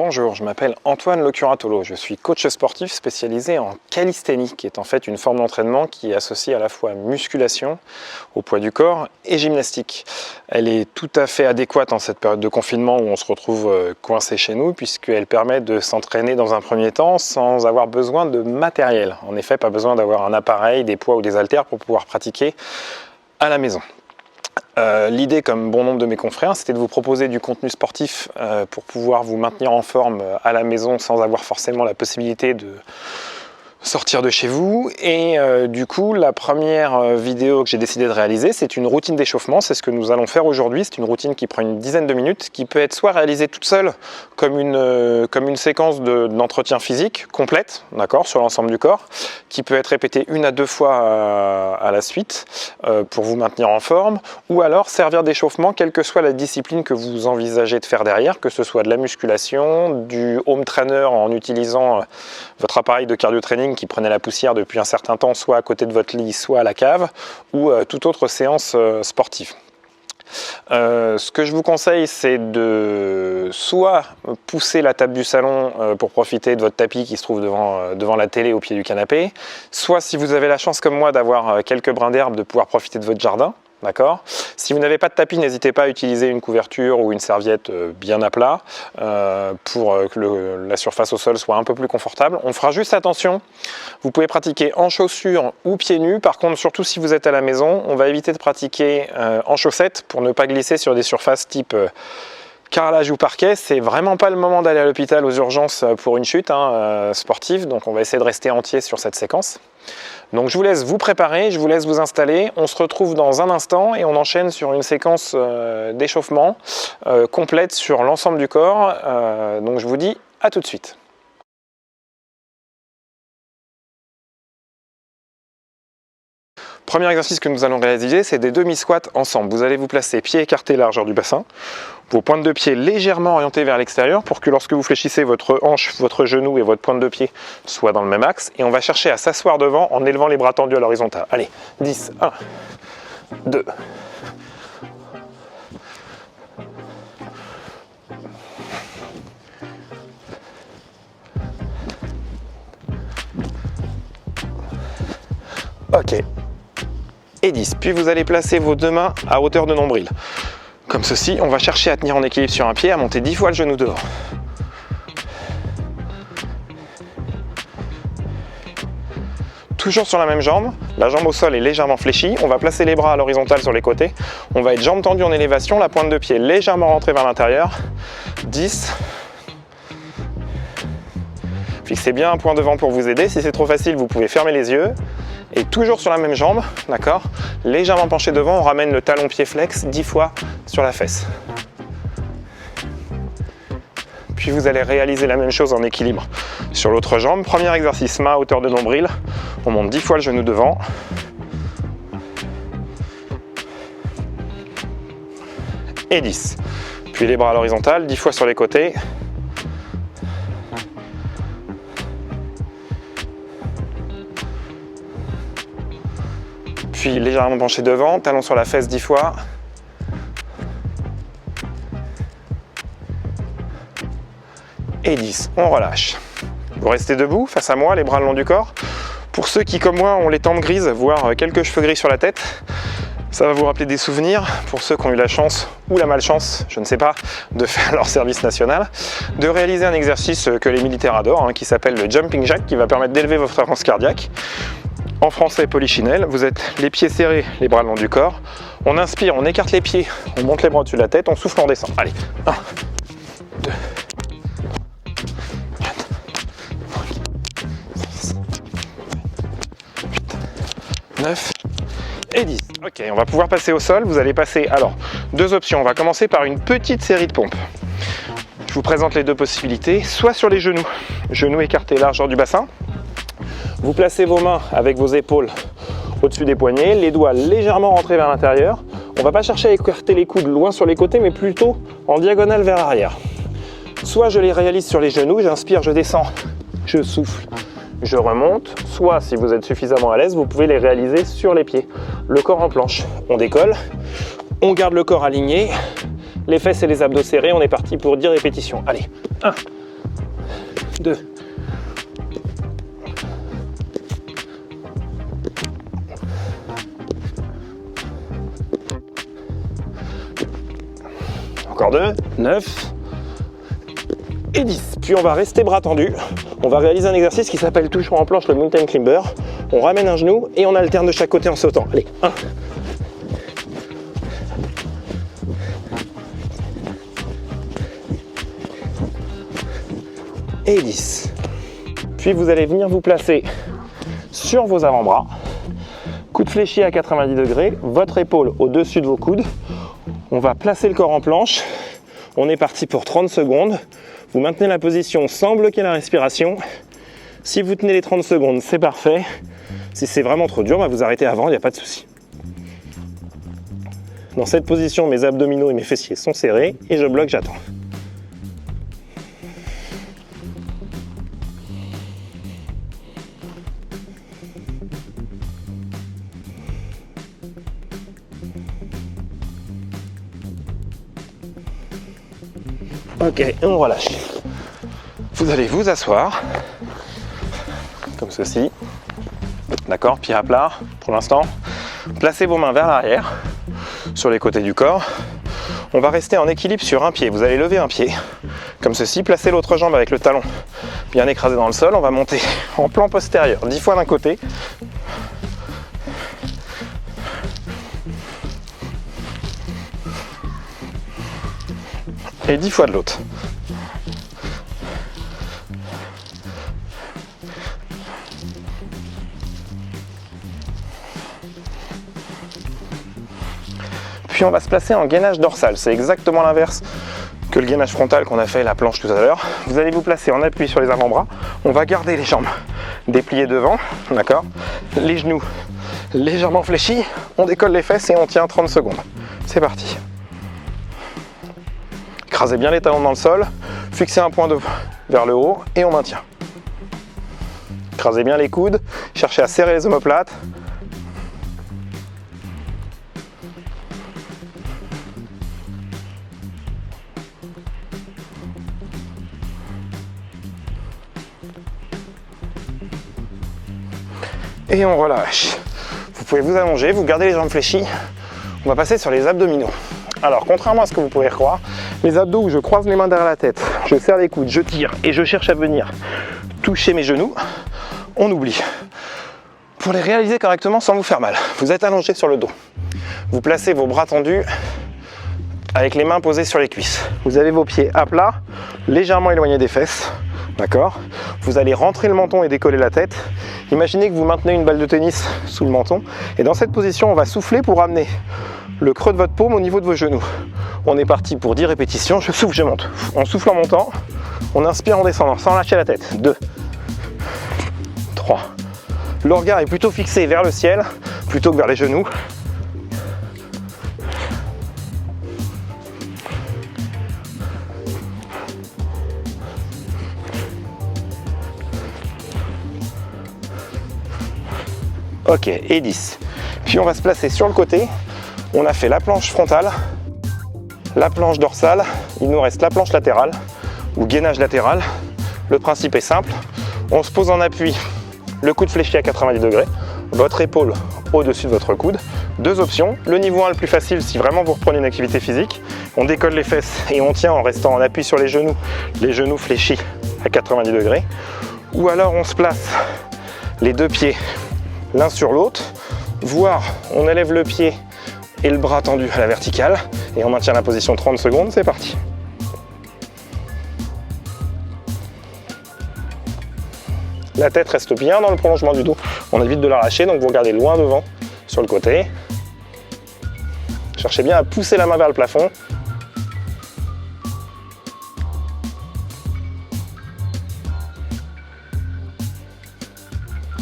Bonjour, je m'appelle Antoine Locuratolo, je suis coach sportif spécialisé en calisthénie, qui est en fait une forme d'entraînement qui associe à la fois musculation au poids du corps et gymnastique. Elle est tout à fait adéquate en cette période de confinement où on se retrouve coincé chez nous, puisqu'elle permet de s'entraîner dans un premier temps sans avoir besoin de matériel. En effet, pas besoin d'avoir un appareil, des poids ou des haltères pour pouvoir pratiquer à la maison. L'idée, comme bon nombre de mes confrères, c'était de vous proposer du contenu sportif pour pouvoir vous maintenir en forme à la maison sans avoir forcément la possibilité de sortir de chez vous. Et du coup, la première vidéo que j'ai décidé de réaliser, c'est une routine d'échauffement. C'est ce que nous allons faire aujourd'hui. C'est une routine qui prend une dizaine de minutes, qui peut être soit réalisée toute seule comme une séquence d'entretien physique complète, d'accord, sur l'ensemble du corps, qui peut être répétée 1 à 2 fois à la suite pour vous maintenir en forme, ou alors servir d'échauffement quelle que soit la discipline que vous envisagez de faire derrière, que ce soit de la musculation, du home trainer en utilisant votre appareil de cardio training qui prenait la poussière depuis un certain temps, soit à côté de votre lit, soit à la cave, ou toute autre séance sportive. Ce que je vous conseille, c'est de soit pousser la table du salon pour profiter de votre tapis qui se trouve devant la télé au pied du canapé, soit si vous avez la chance comme moi d'avoir quelques brins d'herbe, de pouvoir profiter de votre jardin. D'accord. Si vous n'avez pas de tapis, n'hésitez pas à utiliser une couverture ou une serviette bien à plat pour que la surface au sol soit un peu plus confortable. On fera juste attention, vous pouvez pratiquer en chaussures ou pieds nus. Par contre, surtout si vous êtes à la maison, on va éviter de pratiquer en chaussettes pour ne pas glisser sur des surfaces type carrelage ou parquet. C'est vraiment pas le moment d'aller à l'hôpital aux urgences pour une chute sportive, donc on va essayer de rester entier sur cette séquence. Donc je vous laisse vous préparer, je vous laisse vous installer, on se retrouve dans un instant et on enchaîne sur une séquence d'échauffement complète sur l'ensemble du corps. Donc je vous dis à tout de suite. Premier exercice que nous allons réaliser, c'est des demi-squats ensemble. Vous allez vous placer pieds écartés largeur du bassin, vos pointes de pied légèrement orientées vers l'extérieur pour que lorsque vous fléchissez votre hanche, votre genou et votre pointe de pied soient dans le même axe. Et on va chercher à s'asseoir devant en élevant les bras tendus à l'horizontale. Allez, 10, 1, 2. Ok. Et 10. Puis vous allez placer vos deux mains à hauteur de nombril. Comme ceci, on va chercher à tenir en équilibre sur un pied, à monter 10 fois le genou dehors. Toujours sur la même jambe, la jambe au sol est légèrement fléchie, on va placer les bras à l'horizontale sur les côtés, on va être jambes tendues en élévation, la pointe de pied légèrement rentrée vers l'intérieur. 10. Fixez bien un point devant pour vous aider, si c'est trop facile, vous pouvez fermer les yeux. Et toujours sur la même jambe, d'accord, légèrement penché devant, on ramène le talon pied flex 10 fois sur la fesse. Puis vous allez réaliser la même chose en équilibre sur l'autre jambe. Premier exercice, main à hauteur de nombril, on monte 10 fois le genou devant. Et 10. Puis les bras à l'horizontale, 10 fois sur les côtés. Puis légèrement penché devant, talon sur la fesse 10 fois. Et 10, on relâche. Vous restez debout, face à moi, les bras le long du corps. Pour ceux qui, comme moi, ont les tempes grises, voire quelques cheveux gris sur la tête, ça va vous rappeler des souvenirs. Pour ceux qui ont eu la chance ou la malchance, je ne sais pas, de faire leur service national, de réaliser un exercice que les militaires adorent, qui s'appelle le jumping jack, qui va permettre d'élever votre fréquence cardiaque. En français, polichinelle, vous êtes les pieds serrés, les bras le long du corps. On inspire, on écarte les pieds, on monte les bras au-dessus de la tête, on souffle, on descend. Allez, 1, 2, 4, 5, 6, 8, 9 et 10. Ok, on va pouvoir passer au sol. Vous allez passer, alors, deux options. On va commencer par une petite série de pompes. Je vous présente les deux possibilités, soit sur les genoux, genoux écartés largeur du bassin. Vous placez vos mains avec vos épaules au-dessus des poignets, les doigts légèrement rentrés vers l'intérieur. On ne va pas chercher à écarter les coudes loin sur les côtés, mais plutôt en diagonale vers l'arrière. Soit je les réalise sur les genoux, j'inspire, je descends, je souffle, je remonte. Soit, si vous êtes suffisamment à l'aise, vous pouvez les réaliser sur les pieds. Le corps en planche, on décolle, on garde le corps aligné, les fesses et les abdos serrés, on est parti pour 10 répétitions. Allez, 1, 2. Encore 2, 9 et 10. Puis on va rester bras tendus. On va réaliser un exercice qui s'appelle toujours en planche le mountain climber. On ramène un genou et on alterne de chaque côté en sautant. Allez, 1. Et 10. Puis vous allez venir vous placer sur vos avant-bras. Coude fléchi à 90 degrés, votre épaule au-dessus de vos coudes. On va placer le corps en planche. On est parti pour 30 secondes. Vous maintenez la position sans bloquer la respiration. Si vous tenez les 30 secondes, c'est parfait. Si c'est vraiment trop dur, vous arrêtez avant, il n'y a pas de souci. Dans cette position, mes abdominaux et mes fessiers sont serrés et je bloque, j'attends. Ok, et on relâche. Vous allez vous asseoir, comme ceci. D'accord, pied à plat pour l'instant. Placez vos mains vers l'arrière, sur les côtés du corps. On va rester en équilibre sur un pied. Vous allez lever un pied, comme ceci. Placez l'autre jambe avec le talon bien écrasé dans le sol. On va monter en plan postérieur, 10 fois d'un côté. Et 10 fois de l'autre. Puis on va se placer en gainage dorsal. C'est exactement l'inverse que le gainage frontal qu'on a fait la planche tout à l'heure. Vous allez vous placer en appui sur les avant-bras. On va garder les jambes dépliées devant, d'accord? Les genoux légèrement fléchis. On décolle les fesses et on tient 30 secondes. C'est parti. Écrasez bien les talons dans le sol, fixez un point vers le haut et on maintient. Écrasez bien les coudes, cherchez à serrer les omoplates. Et on relâche. Vous pouvez vous allonger, vous gardez les jambes fléchies. On va passer sur les abdominaux. Alors, contrairement à ce que vous pourriez croire, les abdos où je croise les mains derrière la tête, je serre les coudes, je tire et je cherche à venir toucher mes genoux, on oublie. Pour les réaliser correctement sans vous faire mal, vous êtes allongé sur le dos. Vous placez vos bras tendus avec les mains posées sur les cuisses. Vous avez vos pieds à plat, légèrement éloignés des fesses. D'accord? Vous allez rentrer le menton et décoller la tête. Imaginez que vous maintenez une balle de tennis sous le menton. Et dans cette position, on va souffler pour amener le creux de votre paume au niveau de vos genoux. On est parti pour 10 répétitions. Je souffle, je monte. On souffle en montant. On inspire en descendant, sans lâcher la tête. 2, 3. Le regard est plutôt fixé vers le ciel, plutôt que vers les genoux. Ok, et 10. Puis on va se placer sur le côté. On a fait la planche frontale, la planche dorsale. Il nous reste la planche latérale ou gainage latéral. Le principe est simple. On se pose en appui, le coude fléchi à 90 degrés, votre épaule au-dessus de votre coude. Deux options. Le niveau 1 le plus facile si vraiment vous reprenez une activité physique. On décolle les fesses et on tient en restant en appui sur les genoux fléchis à 90 degrés. Ou alors on se place les deux pieds l'un sur l'autre, voire on élève le pied et le bras tendu à la verticale et on maintient la position 30 secondes, c'est parti. La tête reste bien dans le prolongement du dos, on évite de l'arracher, donc vous regardez loin devant sur le côté. Cherchez bien à pousser la main vers le plafond.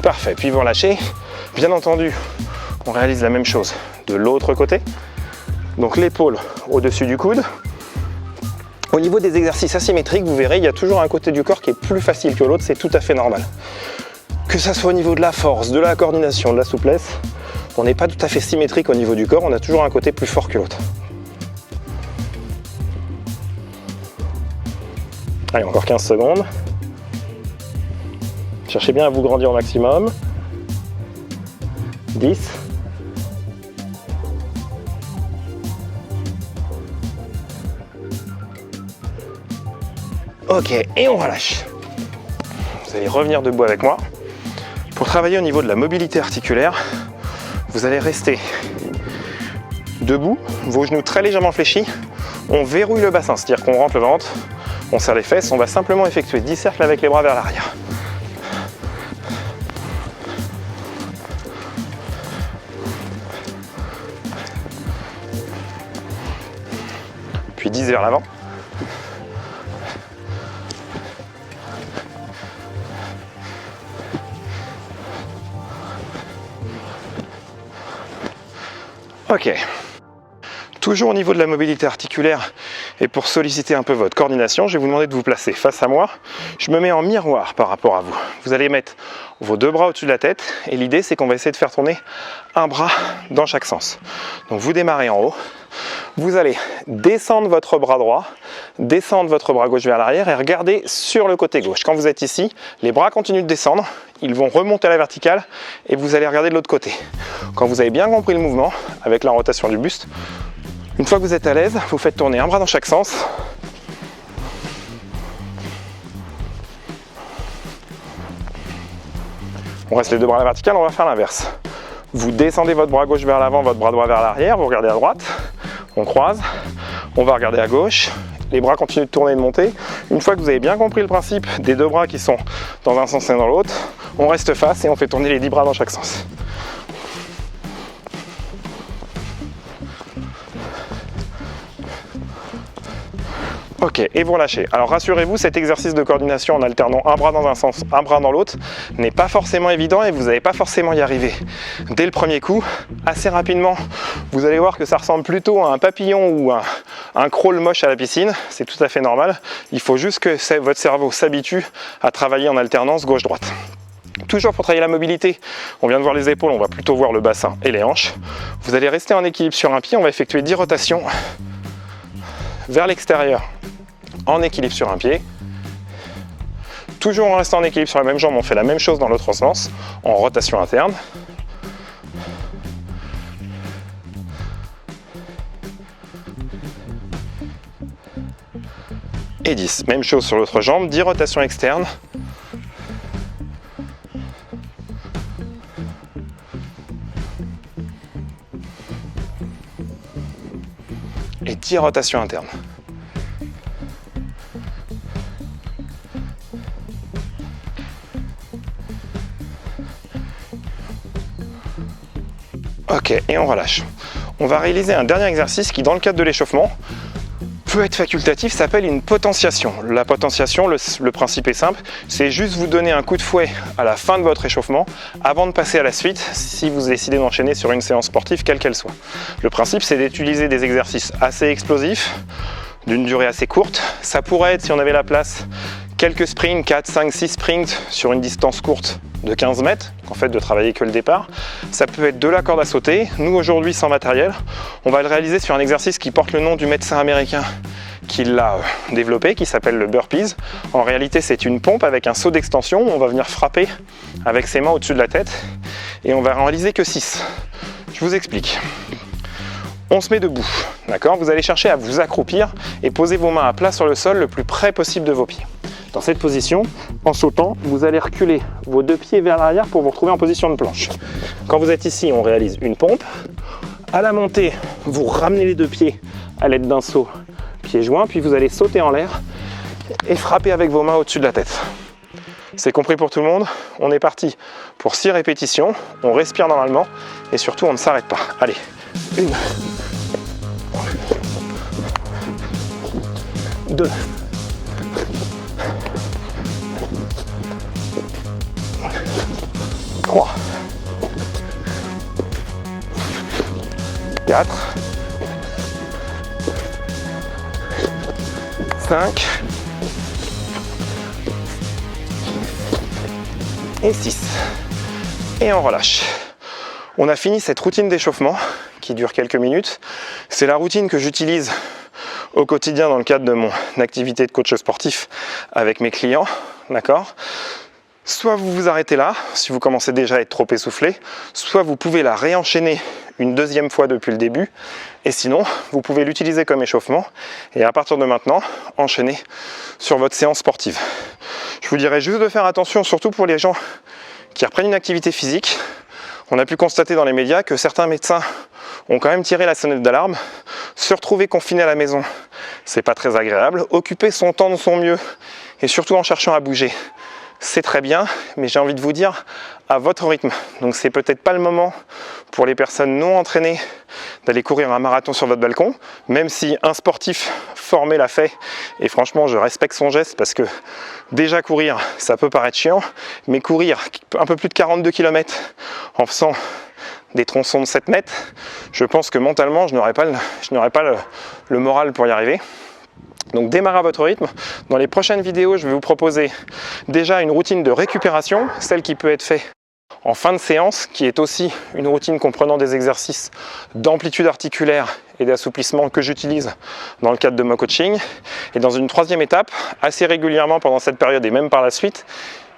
Parfait, puis vous relâchez. Bien entendu, on réalise la même chose de l'autre côté. Donc l'épaule au-dessus du coude. Au niveau des exercices asymétriques, vous verrez, il y a toujours un côté du corps qui est plus facile que l'autre, c'est tout à fait normal. Que ça soit au niveau de la force, de la coordination, de la souplesse, on n'est pas tout à fait symétrique au niveau du corps, on a toujours un côté plus fort que l'autre. Allez, encore 15 secondes. Cherchez bien à vous grandir au maximum. 10. Ok, et on relâche. Vous allez revenir debout avec moi. Pour travailler au niveau de la mobilité articulaire, vous allez rester debout, vos genoux très légèrement fléchis. On verrouille le bassin, c'est-à-dire qu'on rentre le ventre, on serre les fesses, on va simplement effectuer 10 cercles avec les bras vers l'arrière. Puis 10 vers l'avant. Ok. Toujours au niveau de la mobilité articulaire et pour solliciter un peu votre coordination, je vais vous demander de vous placer face à moi. Je me mets en miroir par rapport à vous. Vous allez mettre vos deux bras au-dessus de la tête et l'idée c'est qu'on va essayer de faire tourner un bras dans chaque sens. Donc vous démarrez en haut, vous allez descendre votre bras droit, descendre votre bras gauche vers l'arrière et regarder sur le côté gauche. Quand vous êtes ici, les bras continuent de descendre, ils vont remonter à la verticale et vous allez regarder de l'autre côté. Quand vous avez bien compris le mouvement, avec la rotation du buste, une fois que vous êtes à l'aise, vous faites tourner un bras dans chaque sens. On reste les deux bras à la verticale, on va faire l'inverse. Vous descendez votre bras gauche vers l'avant, votre bras droit vers l'arrière, vous regardez à droite, on croise, on va regarder à gauche, les bras continuent de tourner et de monter. Une fois que vous avez bien compris le principe des deux bras qui sont dans un sens et dans l'autre, on reste face et on fait tourner les 10 bras dans chaque sens. Ok, et vous relâchez. Alors rassurez-vous, cet exercice de coordination en alternant un bras dans un sens, un bras dans l'autre, n'est pas forcément évident et vous n'allez pas forcément y arriver dès le premier coup. Assez rapidement, vous allez voir que ça ressemble plutôt à un papillon ou un crawl moche à la piscine. C'est tout à fait normal. Il faut juste que votre cerveau s'habitue à travailler en alternance gauche-droite. Toujours pour travailler la mobilité, on vient de voir les épaules, on va plutôt voir le bassin et les hanches. Vous allez rester en équilibre sur un pied, on va effectuer 10 rotations vers l'extérieur en équilibre sur un pied. Toujours en restant en équilibre sur la même jambe, on fait la même chose dans l'autre sens, en rotation interne. Et 10. Même chose sur l'autre jambe, 10 rotations externes. Et 10 rotations internes. Ok, et on relâche. On va réaliser un dernier exercice qui, dans le cadre de l'échauffement, peut être facultatif, s'appelle une potentiation. La potentiation, le principe est simple, c'est juste vous donner un coup de fouet à la fin de votre échauffement avant de passer à la suite si vous décidez d'enchaîner sur une séance sportive quelle qu'elle soit. Le principe, c'est d'utiliser des exercices assez explosifs, d'une durée assez courte. Ça pourrait être, si on avait la place, quelques sprints, 4, 5, 6 sprints sur une distance courte de 15 mètres, en fait de travailler que le départ. Ça peut être de la corde à sauter. Nous aujourd'hui sans matériel, on va le réaliser sur un exercice qui porte le nom du médecin américain qui l'a développé, qui s'appelle le burpees. En réalité c'est une pompe avec un saut d'extension, on va venir frapper avec ses mains au-dessus de la tête et on va en réaliser que 6. Je vous explique. On se met debout, d'accord? Vous allez chercher à vous accroupir et poser vos mains à plat sur le sol le plus près possible de vos pieds. Dans cette position, en sautant, vous allez reculer vos deux pieds vers l'arrière pour vous retrouver en position de planche. Quand vous êtes ici, on réalise une pompe. À la montée, vous ramenez les deux pieds à l'aide d'un saut pieds joints, puis vous allez sauter en l'air et frapper avec vos mains au-dessus de la tête. C'est compris pour tout le monde? On est parti pour 6 répétitions, on respire normalement et surtout on ne s'arrête pas. Allez, 1, 2, 3, 4, 5 et 6. Et on relâche. On a fini cette routine d'échauffement qui dure quelques minutes. C'est la routine que j'utilise au quotidien dans le cadre de mon activité de coach sportif avec mes clients. D'accord ? Soit vous vous arrêtez là, si vous commencez déjà à être trop essoufflé, soit vous pouvez la réenchaîner une deuxième fois depuis le début, et sinon, vous pouvez l'utiliser comme échauffement, et à partir de maintenant, enchaîner sur votre séance sportive. Je vous dirais juste de faire attention, surtout pour les gens qui reprennent une activité physique. On a pu constater dans les médias que certains médecins ont quand même tiré la sonnette d'alarme. Se retrouver confiné à la maison, c'est pas très agréable. Occuper son temps de son mieux, et surtout en cherchant à bouger, c'est très bien, mais j'ai envie de vous dire à votre rythme. Donc c'est peut-être pas le moment pour les personnes non entraînées d'aller courir un marathon sur votre balcon, même si un sportif formé l'a fait, et franchement je respecte son geste parce que déjà courir ça peut paraître chiant, mais courir un peu plus de 42 km en faisant des tronçons de 7 mètres, je pense que mentalement je n'aurais pas le moral pour y arriver. Donc démarrez à votre rythme. Dans les prochaines vidéos, je vais vous proposer déjà une routine de récupération, celle qui peut être faite en fin de séance, qui est aussi une routine comprenant des exercices d'amplitude articulaire et d'assouplissement que j'utilise dans le cadre de mon coaching. Et dans une troisième étape, assez régulièrement pendant cette période et même par la suite,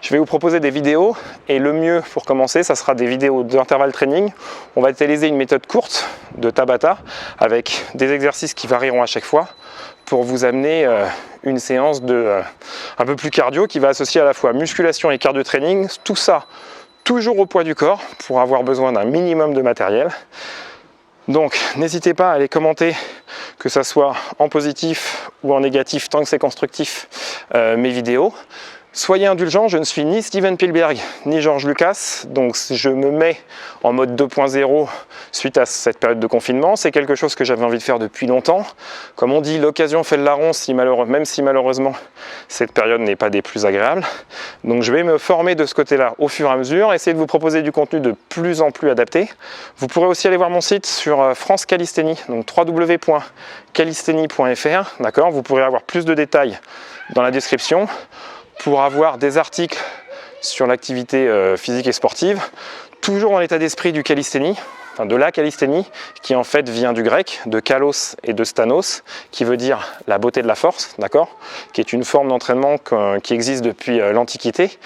je vais vous proposer des vidéos, et le mieux pour commencer, ça sera des vidéos d'intervalle training. On va utiliser une méthode courte de Tabata avec des exercices qui varieront à chaque fois pour vous amener une séance un peu plus cardio qui va associer à la fois musculation et cardio training, tout ça toujours au poids du corps pour avoir besoin d'un minimum de matériel. Donc n'hésitez pas à aller commenter, que ça soit en positif ou en négatif, tant que c'est constructif, mes vidéos. Soyez indulgents, je ne suis ni Steven Spielberg ni George Lucas, donc je me mets en mode 2.0 suite à cette période de confinement. C'est quelque chose que j'avais envie de faire depuis longtemps. Comme on dit, l'occasion fait le larron, même si malheureusement cette période n'est pas des plus agréables. Donc je vais me former de ce côté-là au fur et à mesure, essayer de vous proposer du contenu de plus en plus adapté. Vous pourrez aussi aller voir mon site sur France Calisthénie, donc www.calisthénie.fr, d'accord. Vous pourrez avoir plus de détails dans la description, pour avoir des articles sur l'activité physique et sportive, toujours dans l'état d'esprit du calisthénie, enfin de la calisthénie, qui en fait vient du grec, de kalos et de stanos, qui veut dire la beauté de la force, d'accord, qui est une forme d'entraînement qui existe depuis l'Antiquité,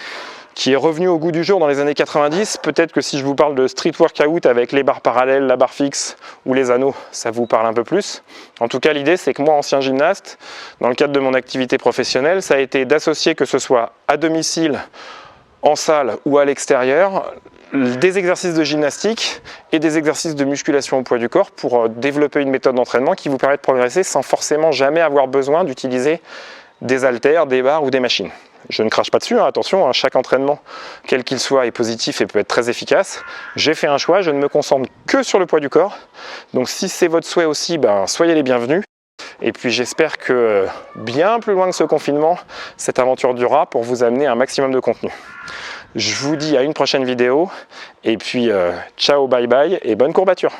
qui est revenu au goût du jour dans les années 90. Peut-être que si je vous parle de street workout avec les barres parallèles, la barre fixe ou les anneaux, ça vous parle un peu plus. En tout cas, l'idée, c'est que moi, ancien gymnaste, dans le cadre de mon activité professionnelle, ça a été d'associer, que ce soit à domicile, en salle ou à l'extérieur, des exercices de gymnastique et des exercices de musculation au poids du corps pour développer une méthode d'entraînement qui vous permet de progresser sans forcément jamais avoir besoin d'utiliser des haltères, des barres ou des machines. Je ne crache pas dessus, hein, attention, chaque entraînement, quel qu'il soit, est positif et peut être très efficace. J'ai fait un choix, je ne me concentre que sur le poids du corps. Donc si c'est votre souhait aussi, soyez les bienvenus. Et puis j'espère que bien plus loin que ce confinement, cette aventure durera pour vous amener un maximum de contenu. Je vous dis à une prochaine vidéo, et puis ciao, bye bye et bonne courbature.